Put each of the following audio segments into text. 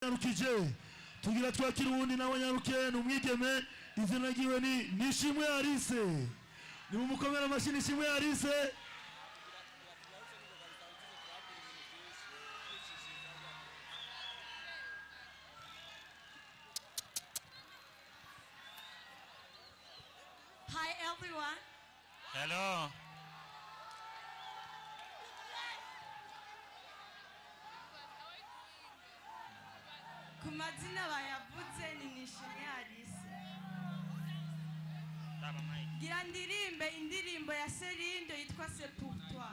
Nyarukije tugira twakira ubundi nawe nyaruke numwigeme izina giwe ni Nishimwe Alice ni mumukomera amashyi Nishimwe Alice. Hi everyone. Hello. Kumazina bayavuze ni Nishimwe Alice. Gira ndirimbe indirimbo ya Serindo yitwa C'est pour toi.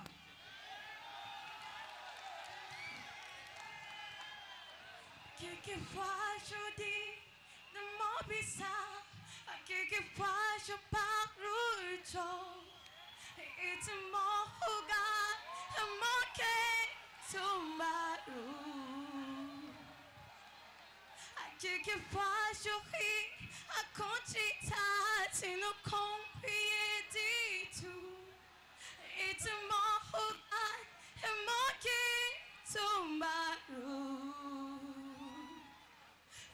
Quelquefois je dis de mots bizarres, quelquefois je parle trop, et tu me regardes, mon cœur tombe à l'eau. Quelquefois je ris, quand tu ne comprends du tout, et tu me regardes, mon cœur tombe à l'eau.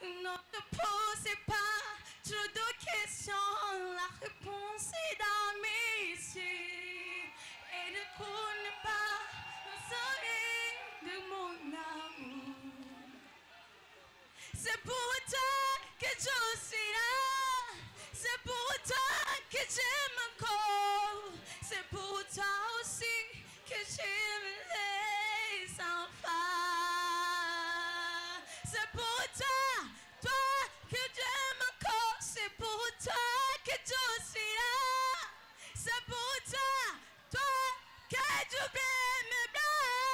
Ne te posez pas trop de questions, la réponse est dans mes yeux. Et ne connais pas le soleil de mon amour. C'est pour toi que je suis là, c'est pour toi que j'aime encore, c'est pour toi aussi que j'aime les enfants. C'est pour toi, toi que j'aime encore, c'est pour toi que je suis là, c'est pour toi, toi que je vais me blâmer.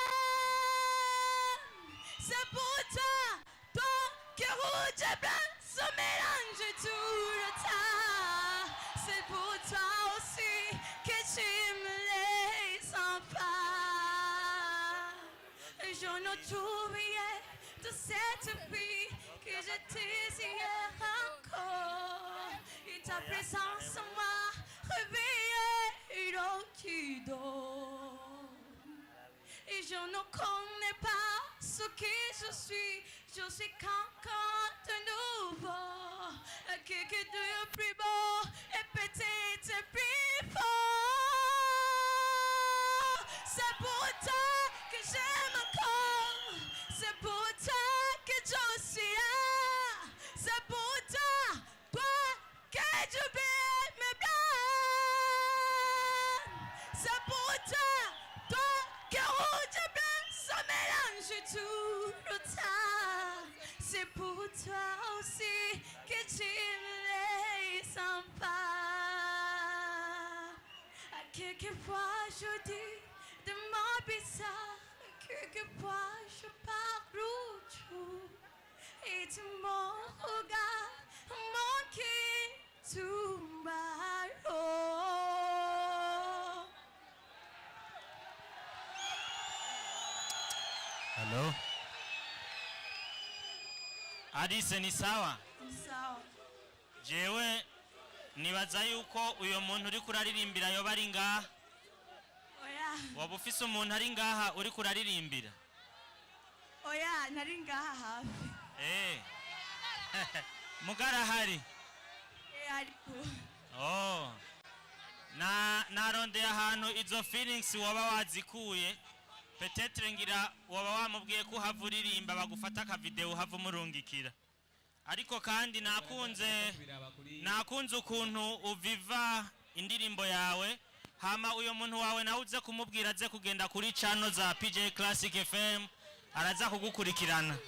C'est pour toi, toi que rouge et blanc se mélangent tout le temps. C'est pour toi aussi que j'aime les enfants. Et je ne trouverai de cette vie que je désire encore. Et ta présence en moi réveille l'homme qui dort. Et je ne connais pas ce que je suis quelqu'un de nouveau, quelqu'un de plus beau et peut-être plus fort. C'est pour toi que j'aime encore, c'est pour toi que je suis là, c'est pour toi, toi que je vais me blâmer. C'est pour toi, toi que rouge et blanc se mélange tout le temps. C'est pour toi aussi que j'aime les enfants. Quelquefois je dis de mots bizarres, quelquefois je parle trop, et tu me regardes, mon cœur tombe à l'eau. Hello. Alice ni sawa? Sawa. Jewe nibaza yuko uyo muntu uri kuraririmbira yo bari ngaha. Oya. Waba ufise umuntu ari ngaha uri kuraririmbira? Oya, nari ngaha hafi. Mugara hari? Ariko. Oh. Narondeye ahantu izo feelings waba wazikuye. Peut-être ngira waba wamubwiye ko havuririmba bagufata ka video havumurungikira. Ariko kandi nakunze ukuntu uviva indirimbo yawe, hama uyo muntu wawe nawe uze kumubwira aze kugenda kuri channel za PJ Classic FM araza kugukurikirana.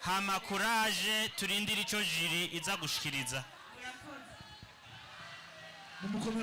Hama courage turindira ico jiri iza gushikiriza. Mumukomera